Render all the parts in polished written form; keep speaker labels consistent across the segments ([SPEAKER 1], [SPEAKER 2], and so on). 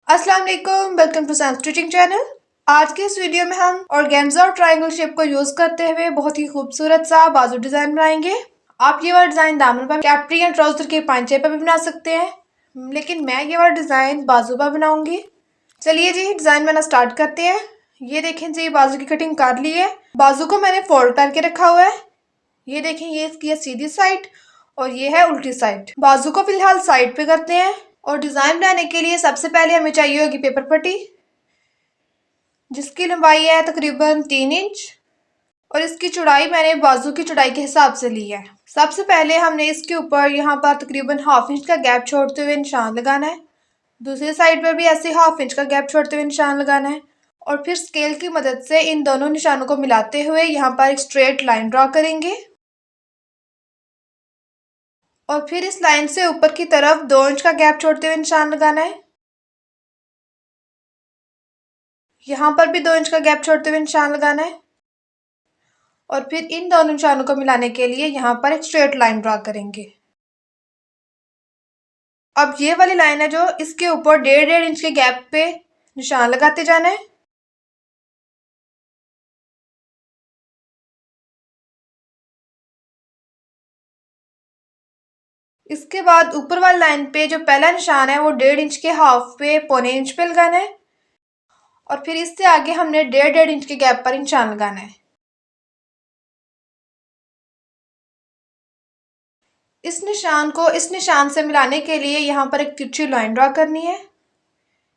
[SPEAKER 1] अस्सलाम वालेकुम, welcome to science stitching channel. आज के इस वीडियो में हम ऑर्गेन्जा और ट्रायंगल शेप को यूज करते हुए बहुत ही खूबसूरत सा बाजू डिजाइन बनाएंगे। आप ये वाला डिजाइन दामन पर, कैप्री या ट्राउजर के पांचे पर भी बना सकते हैं, लेकिन मैं ये वाला डिजाइन बाजू पर बनाऊंगी। चलिए जी डिजाइन बनाना स्टार्ट करते हैं। ये देखें जी, बाजू की कटिंग कर ली है। बाजू को मैंने फोल्ड करके रखा हुआ है। ये देखें, ये इसकी है सीधी साइड और ये है उल्टी साइड। बाजू को फिलहाल साइड पे करते हैं। और डिजाइन बनाने के लिए सबसे पहले हमें चाहिए होगी पेपर पट्टी, जिसकी लंबाई है तकरीबन 3 इंच और इसकी चौड़ाई मैंने बाजू की चौड़ाई के हिसाब से ली है। सबसे पहले हमने इसके ऊपर यहाँ पर तकरीबन हाफ इंच का गैप छोड़ते हुए निशान लगाना है। दूसरी साइड पर भी ऐसे हाफ इंच का गैप छोड़ते हुए निशान लगाना है और फिर स्केल की मदद से इन दोनों निशानों को मिलाते हुए यहाँ पर एक स्ट्रेट लाइन ड्रॉ करेंगे और फिर इस लाइन से ऊपर की तरफ 2 इंच का गैप छोड़ते हुए निशान लगाना है। यहाँ पर भी 2 इंच का गैप छोड़ते हुए निशान लगाना है और फिर इन दोनों निशानों को मिलाने के लिए यहाँ पर एक स्ट्रेट लाइन ड्रॉ करेंगे। अब ये वाली लाइन है जो, इसके ऊपर 1.5 इंच के गैप पे निशान लगाते जाना है। इसके बाद ऊपर वाली लाइन पे जो पहला निशान है वो 1.5 इंच के हाफ पे 0.25 इंच पे लगाना है और फिर इससे आगे हमने 1.5 इंच के गैप पर निशान लगाना है। इस निशान को इस निशान से मिलाने के लिए यहाँ पर एक तिरछी लाइन ड्रॉ करनी है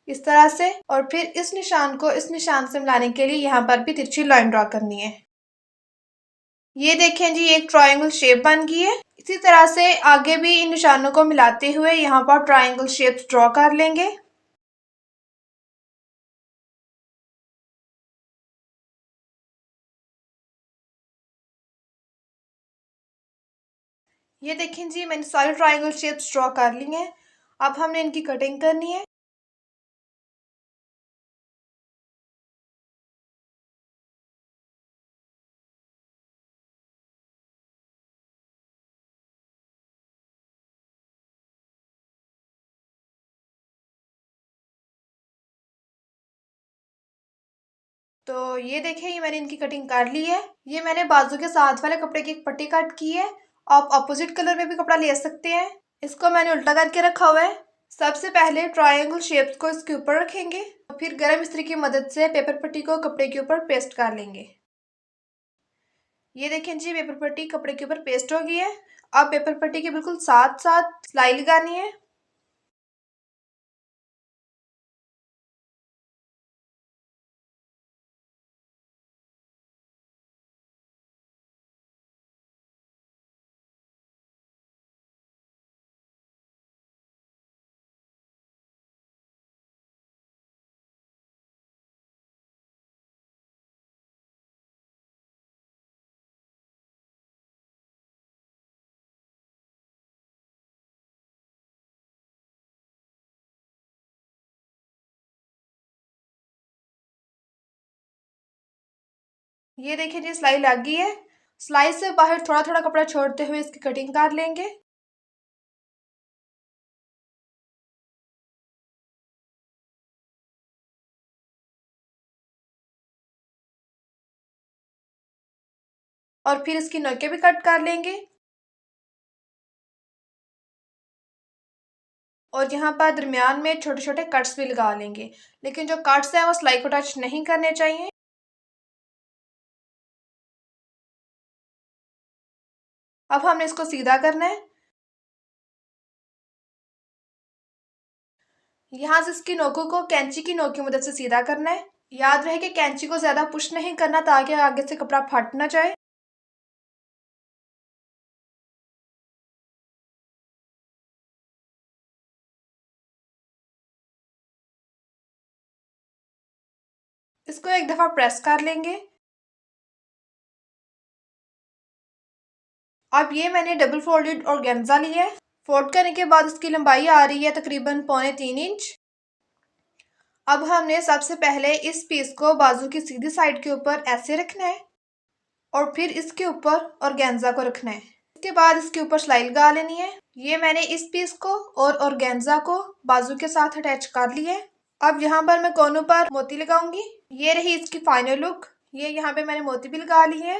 [SPEAKER 1] इस तरह से, और फिर इस निशान को इस निशान से मिलाने के लिए यहाँ पर भी तिरछी लाइन ड्रॉ करनी है। ये देखें जी, एक ट्रायंगल शेप बन गई है। इसी तरह से आगे भी इन निशानों को मिलाते हुए यहाँ पर ट्रायंगल शेप्स ड्रॉ कर लेंगे। ये देखें जी, मैंने सारी ट्रायंगल शेप्स ड्रॉ कर ली हैं। अब हमने इनकी कटिंग करनी है। तो ये देखें, ये मैंने इनकी कटिंग कर ली है। ये मैंने बाजू के साथ वाले कपड़े की एक पट्टी कट की है। आप अपोजिट कलर में भी कपड़ा ले सकते हैं। इसको मैंने उल्टा करके रखा हुआ है। सबसे पहले ट्रायंगल शेप्स को इसके ऊपर रखेंगे और फिर गरम इस्त्री की मदद से पेपर पट्टी को कपड़े के ऊपर पेस्ट कर लेंगे। ये देखें जी, पेपर पट्टी कपड़े के ऊपर पेस्ट हो गई है। अब पेपर पट्टी के बिल्कुल साथ साथ सिलाई लगानी है। ये देखिए जी, सिलाई लग गई है। सिलाई से बाहर थोड़ा थोड़ा कपड़ा छोड़ते हुए इसकी कटिंग कर लेंगे। और फिर इसकी नोके भी कट कर लेंगे और यहाँ पर दरमियान में छोटे छोटे कट्स भी लगा लेंगे, लेकिन जो कट्स हैं वो सिलाई को टच नहीं करने चाहिए। अब हमने इसको सीधा करना है। यहाँ से इसकी नोकों को कैंची की नोक की मदद से सीधा करना है। याद रहे कि कैंची को ज्यादा पुश नहीं करना ताकि आगे से कपड़ा फट ना जाए। इसको एक दफा प्रेस कर लेंगे। अब ये मैंने डबल फोल्डेड ऑर्गेन्जा लिया है। फोल्ड करने के बाद इसकी लंबाई आ रही है तकरीबन 3.25 इंच। अब हमने सबसे पहले इस पीस को बाजू की सीधी साइड के ऊपर ऐसे रखना है और फिर इसके ऊपर ऑर्गेन्जा को रखना है। इसके बाद इसके ऊपर सिलाई लगा लेनी है। ये मैंने इस पीस को और ऑर्गेन्जा को बाजू के साथ अटैच कर लिया है। अब यहाँ पर मैं कोनों पर मोती लगाऊंगी। ये रही इसकी फाइनल लुक। ये यहाँ पे मैंने मोती भी लगा ली है।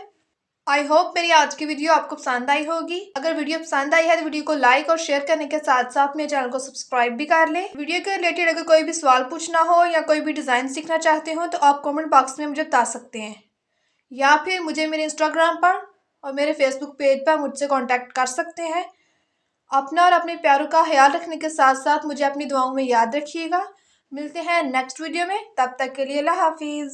[SPEAKER 1] आई होप मेरी आज की वीडियो आपको पसंद आई होगी। अगर वीडियो पसंद आई है तो वीडियो को लाइक और शेयर करने के साथ साथ मेरे चैनल को सब्सक्राइब भी कर लें। वीडियो के रिलेटेड अगर कोई भी सवाल पूछना हो या कोई भी डिज़ाइन सीखना चाहते हो तो आप कमेंट बॉक्स में मुझे बता सकते हैं, या फिर मुझे मेरे इंस्टाग्राम पर और मेरे फेसबुक पेज पर मुझसे कॉन्टैक्ट कर सकते हैं। अपना और अपने प्यारों का ख्याल रखने के साथ साथ मुझे अपनी दुआओं में याद रखिएगा। मिलते हैं नेक्स्ट वीडियो में, तब तक के लिए अल्लाह हाफिज़।